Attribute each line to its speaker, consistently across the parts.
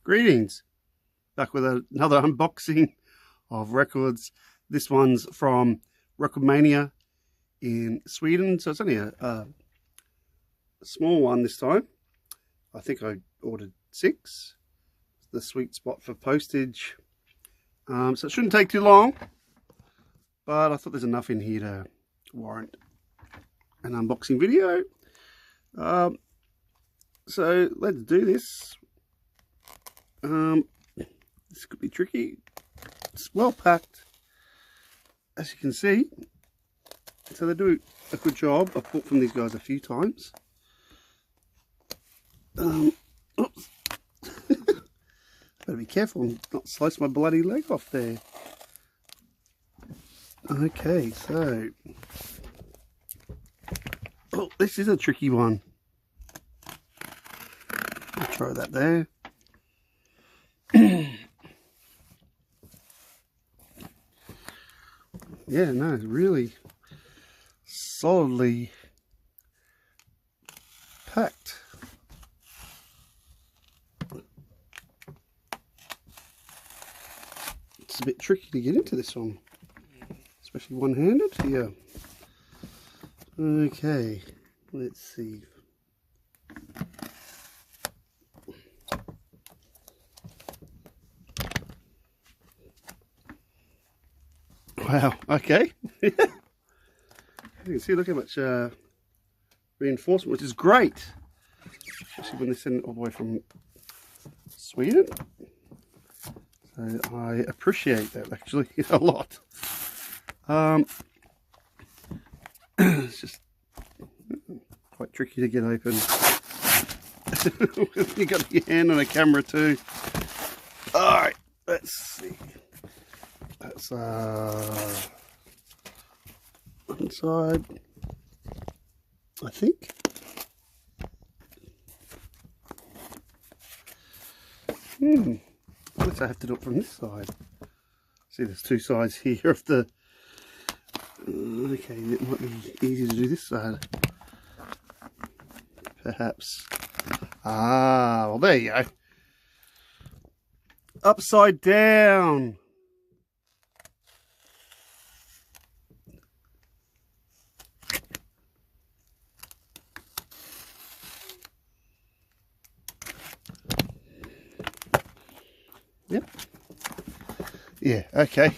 Speaker 1: Greetings, back with another unboxing of records. This one's from Recordmania in Sweden, so it's only a small one this time. I think I ordered 6. The sweet spot for postage, so it shouldn't take too long, but I thought there's enough in here to warrant an unboxing video. So let's do this. This could be tricky. It's well packed, as you can see, so they do a good job. I've bought from these guys a few times. Oops. Better be careful and not slice my bloody leg off there. Okay, so this is a tricky one. I'll try that there. Yeah, no, it's really solidly packed. It's a bit tricky to get into this one, especially one-handed. Yeah. Okay, let's see. Wow, okay. You can see, look how much reinforcement, which is great, especially when they send it all the way from Sweden. So I appreciate that actually a lot. It's just quite tricky to get open. You got your hand on a camera too. All right, let's see. That's inside, I think. I guess I have to do it from this side. See, there's 2 sides here of the. Okay, it might be easy to do this side. Perhaps. Ah, well, there you go. Upside down. Yep. Yeah, okay.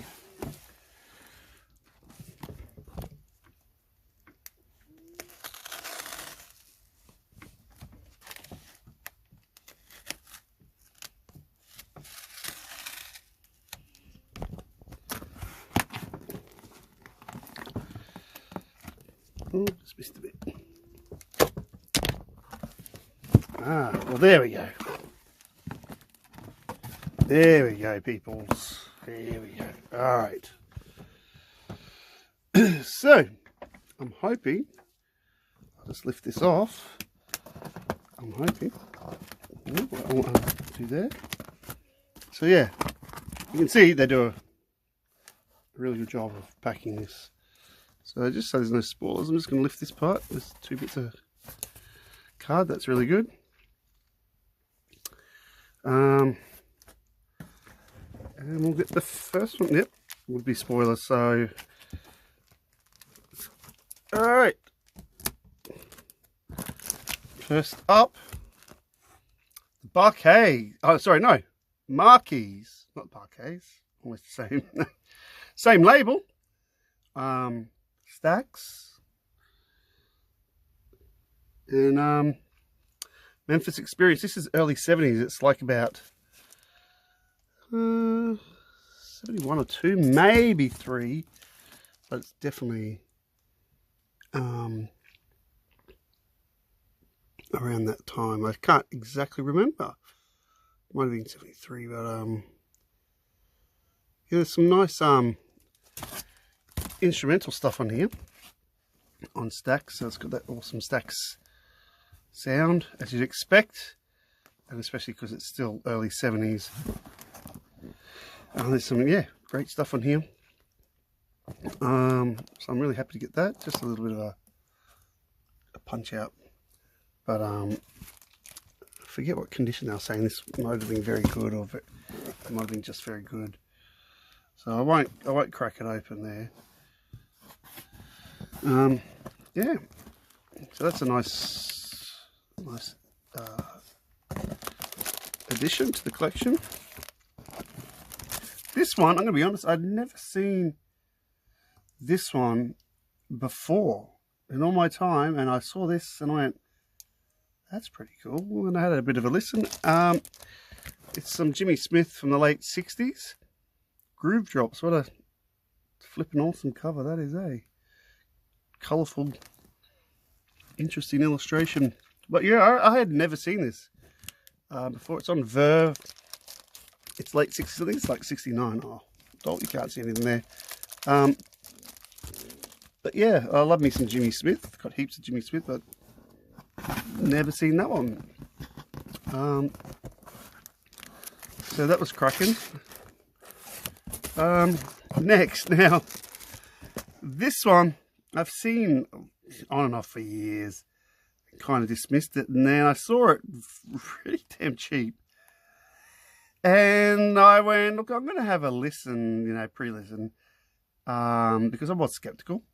Speaker 1: Oh, just missed a bit. Ah, well, there we go. There we go, peoples. There we go. All right. So, I'm hoping, I'll just lift this off. I'm hoping. Oh, I want to do that. So, yeah, you can see they do a really good job of packing this. So, just so there's no spoilers, I'm just going to lift this part. There's 2 bits of card. That's really good. And we'll get the first one. Yep, would be spoilers. So, all right. First up, the Barquet. Oh, sorry, no, Marquis, not Barquets. Almost the same. Same label. Stacks. And Memphis Experience. This is early 70s. It's like about 71 or 2, maybe 3, but it's definitely around that time. I can't exactly remember. It might have been 73, but yeah, there's some nice instrumental stuff on here on Stacks. So it's got that awesome Stacks sound, as you'd expect, and especially because it's still early 70s. There's some, yeah, great stuff on here. So I'm really happy to get that. Just a little bit of a punch out, but forget what condition they were saying. This might have been very good, or it might have been just very good. So I won't crack it open there. Yeah. So that's a nice addition to the collection. This one, I'm going to be honest, I'd never seen this one before in all my time, and I saw this and I went, that's pretty cool. And I had a bit of a listen. It's some Jimmy Smith from the late 60s. Groove Drops. What a flipping awesome cover that is, eh? Colourful, interesting illustration. But yeah, I had never seen this before. It's on Verve. It's late 60s. I think it's like 69. Oh, you can't see anything there. But yeah, I love me some Jimmy Smith. Got heaps of Jimmy Smith, but never seen that one. So that was cracking. Next, now, this one I've seen on and off for years. Kind of dismissed it, and then I saw it really damn cheap. And I went, look, I'm going to have a listen, you know, pre-listen, because I was skeptical.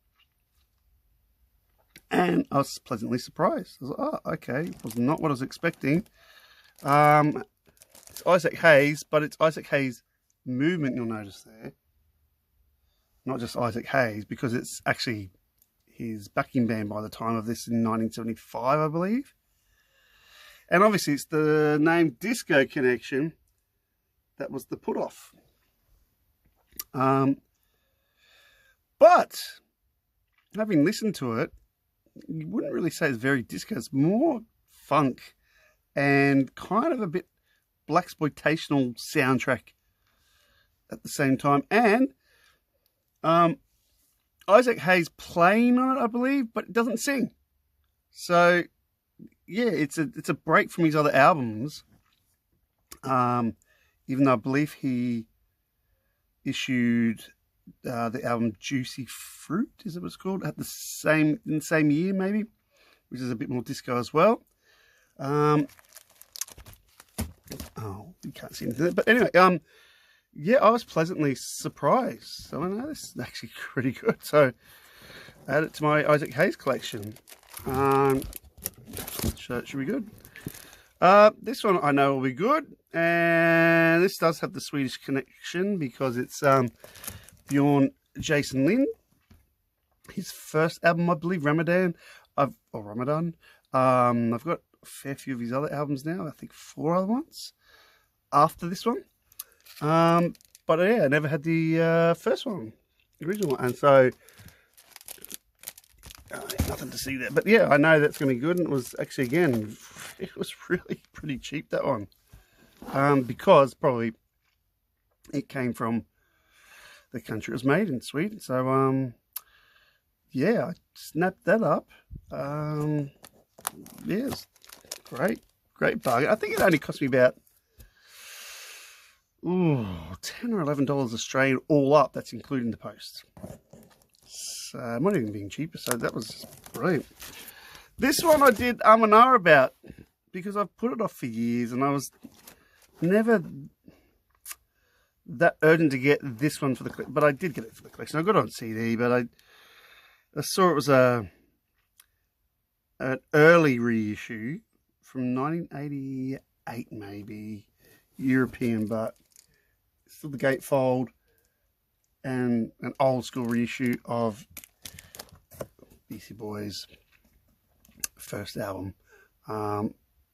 Speaker 1: And I was pleasantly surprised. I was like, oh, okay, it was not what I was expecting. It's Isaac Hayes, but it's Isaac Hayes Movement, you'll notice there. Not just Isaac Hayes, because it's actually his backing band by the time of this in 1975, I believe. And obviously it's the name Disco Connection that was the put-off. But having listened to it, you wouldn't really say it's very disco. It's more funk and kind of a bit blaxploitational soundtrack at the same time. And Isaac Hayes playing on it, I believe, but it doesn't sing. So yeah, it's a break from his other albums. Even though I believe he issued the album Juicy Fruit, is that what it's called? In the same year, maybe, which is a bit more disco as well. Oh, you can't see anything there. But anyway, yeah, I was pleasantly surprised. So I know this is actually pretty good. So I add it to my Isaac Hayes collection. So it should be good. This one I know will be good. And this does have the Swedish connection because it's Bjorn Jason Lind. His first album, I believe, Ramadan. I've got a fair few of his other albums now. I think 4 other ones after this one. But yeah, I never had the first one, the original one. And so, nothing to see there. But yeah, I know that's going to be good. And it was actually, again, it was really pretty cheap, that one. Because probably it came from the country it was made in, Sweden. So, yeah, I snapped that up. Yeah, it's great bargain. I think it only cost me about $10 or $11 Australian all up. That's including the post. So it might even be cheaper. So that was brilliant. This one I did and ah about because I've put it off for years and I was never that urgent to get this one for the collection. But I did get it for the collection. I got it on CD, but I saw it was an early reissue from 1988 maybe, European, but still the gatefold and an old school reissue of BC Boys' first album.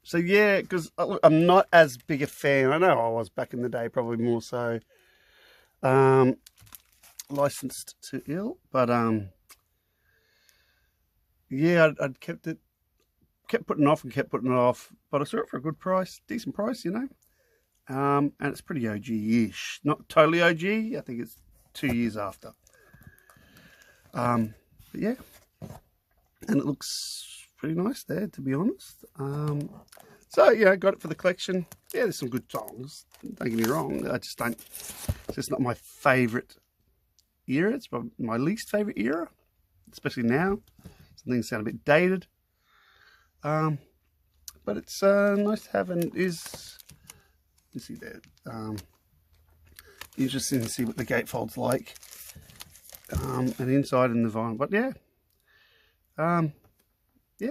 Speaker 1: So yeah, because I'm not as big a fan. I know I was back in the day, probably more so. Licensed to Ill, but yeah, I'd kept putting it off, but I saw it for a good price, decent price, you know. And it's pretty OG-ish, not totally OG. I think it's 2 years after. But yeah, and it looks pretty nice there, to be honest. So yeah, got it for the collection. Yeah, there's some good songs. Don't get me wrong. It's just not my favourite era. It's probably my least favourite era, especially now. Some things sound a bit dated. But but it's nice to have, and it is, you see there, interesting to see what the gatefold's like, and inside in the vinyl. But yeah, yeah,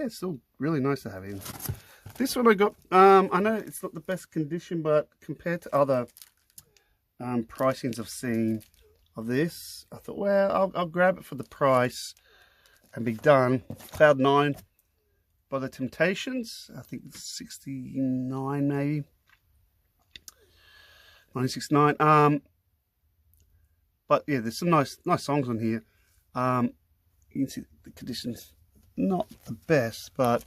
Speaker 1: it's still really nice to have in. This one I got, I know it's not the best condition, but compared to other pricings I've seen of this, I thought, well, I'll grab it for the price and be done. Cloud 9 by the Temptations. I think it's 69 maybe. 1969. But yeah, there's some nice songs on here. You can see the conditions not the best, but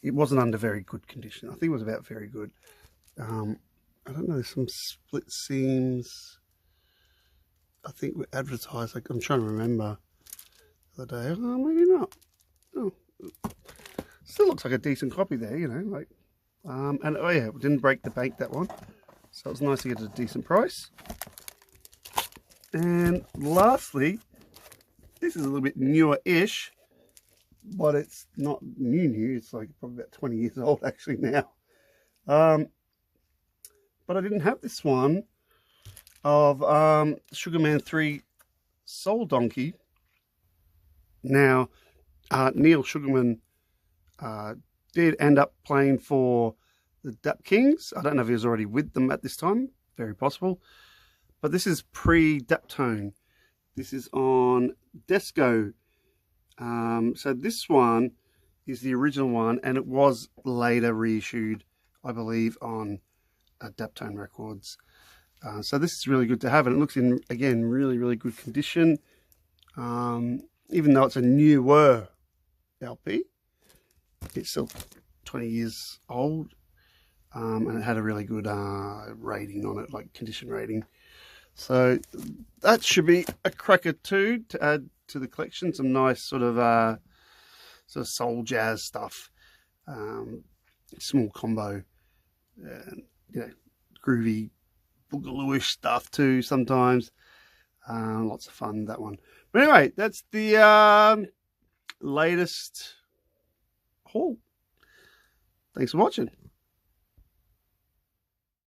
Speaker 1: it wasn't under very good condition. I think it was about very good. I don't know, there's some split seams. I think we advertised, like, I'm trying to remember the other day. Oh, maybe not. Oh, still looks like a decent copy there, you know, like, and oh yeah, it didn't break the bank, that one. So it's nice to get a decent price. And lastly, this is a little bit newer-ish, but it's not new. It's like probably about 20 years old actually now. But I didn't have this one of Sugarman 3 Soul Donkey. Now, Neil Sugarman did end up playing for the Dap Kings. I don't know if he was already with them at this time. Very possible. But this is pre-Daptone. This is on Desco. So this one is the original one, and it was later reissued, I believe, on Daptone Records. So this is really good to have, and it looks in, again, really good condition. Even though it's a newer LP, it's still 20 years old, and it had a really good rating on it, like condition rating. So that should be a cracker too, to add to the collection. Some nice sort of soul jazz stuff, small combo, and you know, groovy boogaloo-ish stuff too sometimes. Lots of fun, that one. But anyway, that's the latest haul. Thanks for watching.